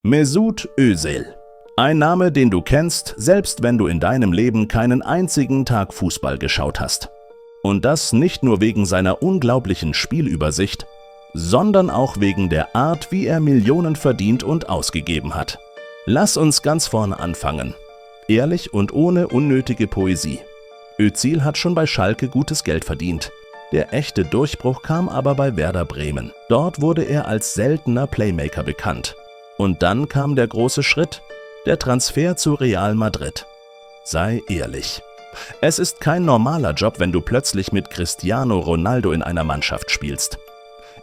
Mesut Özil. Ein Name, den du kennst, selbst wenn du in deinem Leben keinen einzigen Tag Fußball geschaut hast. Und das nicht nur wegen seiner unglaublichen Spielübersicht, sondern auch wegen der Art, wie er Millionen verdient und ausgegeben hat. Lass uns ganz vorne anfangen. Ehrlich und ohne unnötige Poesie. Özil hat schon bei Schalke gutes Geld verdient. Der echte Durchbruch kam aber bei Werder Bremen. Dort wurde er als seltener Playmaker bekannt. Und dann kam der große Schritt, der Transfer zu Real Madrid. Sei ehrlich. Es ist kein normaler Job, wenn du plötzlich mit Cristiano Ronaldo in einer Mannschaft spielst.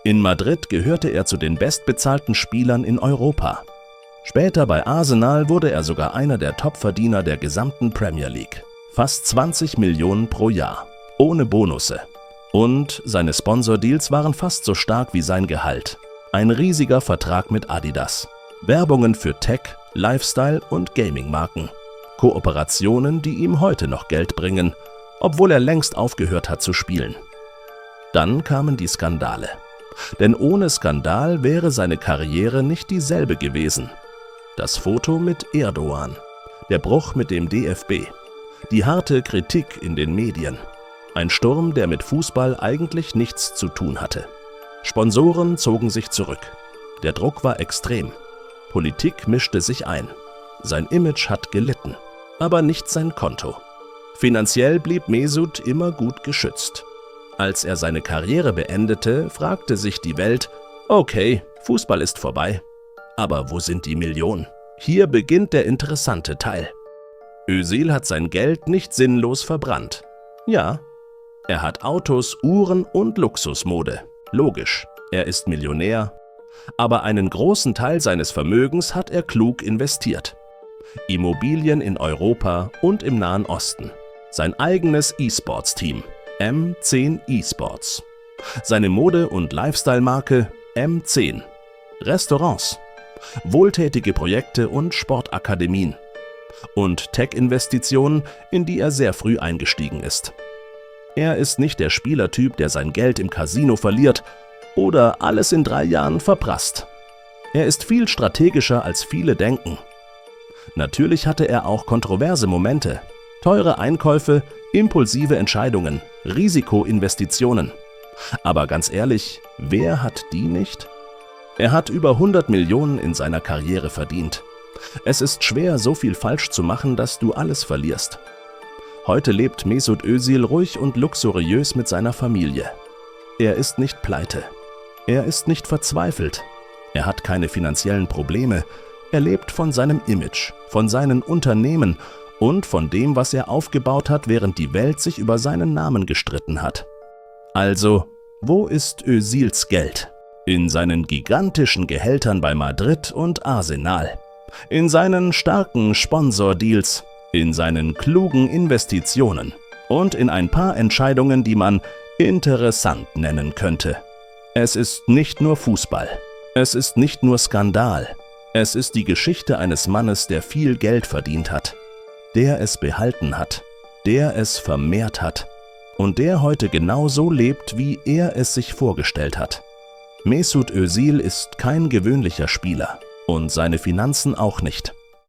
In Madrid gehörte er zu den bestbezahlten Spielern in Europa. Später bei Arsenal wurde er sogar einer der Topverdiener der gesamten Premier League. Fast 20 Millionen pro Jahr, ohne Bonusse. Und seine Sponsordeals waren fast so stark wie sein Gehalt. Ein riesiger Vertrag mit Adidas. Werbungen für Tech, Lifestyle und Gaming-Marken. Kooperationen, die ihm heute noch Geld bringen, obwohl er längst aufgehört hat zu spielen. Dann kamen die Skandale. Denn ohne Skandal wäre seine Karriere nicht dieselbe gewesen. Das Foto mit Erdogan, der Bruch mit dem DFB, die harte Kritik in den Medien. Ein Sturm, der mit Fußball eigentlich nichts zu tun hatte. Sponsoren zogen sich zurück. Der Druck war extrem. Politik mischte sich ein. Sein Image hat gelitten, aber nicht sein Konto. Finanziell blieb Mesut immer gut geschützt. Als er seine Karriere beendete, fragte sich die Welt, okay, Fußball ist vorbei. Aber wo sind die Millionen? Hier beginnt der interessante Teil. Özil hat sein Geld nicht sinnlos verbrannt. Ja, er hat Autos, Uhren und Luxusmode. Logisch, er ist Millionär. Aber einen großen Teil seines Vermögens hat er klug investiert. Immobilien in Europa und im Nahen Osten. Sein eigenes E-Sports-Team, M10 eSports. Seine Mode- und Lifestyle-Marke M10. Restaurants. Wohltätige Projekte und Sportakademien. Und Tech-Investitionen, in die er sehr früh eingestiegen ist. Er ist nicht der Spielertyp, der sein Geld im Casino verliert oder alles in 3 Jahren verprasst. Er ist viel strategischer, als viele denken. Natürlich hatte er auch kontroverse Momente, teure Einkäufe, impulsive Entscheidungen, Risikoinvestitionen. Aber ganz ehrlich, wer hat die nicht? Er hat über 100 Millionen in seiner Karriere verdient. Es ist schwer, so viel falsch zu machen, dass du alles verlierst. Heute lebt Mesut Özil ruhig und luxuriös mit seiner Familie. Er ist nicht pleite. Er ist nicht verzweifelt. Er hat keine finanziellen Probleme. Er lebt von seinem Image, von seinen Unternehmen und von dem, was er aufgebaut hat, während die Welt sich über seinen Namen gestritten hat. Also, wo ist Özils Geld? In seinen gigantischen Gehältern bei Madrid und Arsenal. In seinen starken Sponsordeals. In seinen klugen Investitionen. Und in ein paar Entscheidungen, die man interessant nennen könnte. Es ist nicht nur Fußball. Es ist nicht nur Skandal. Es ist die Geschichte eines Mannes, der viel Geld verdient hat. Der es behalten hat. Der es vermehrt hat. Und der heute genau so lebt, wie er es sich vorgestellt hat. Mesut Özil ist kein gewöhnlicher Spieler. Und seine Finanzen auch nicht.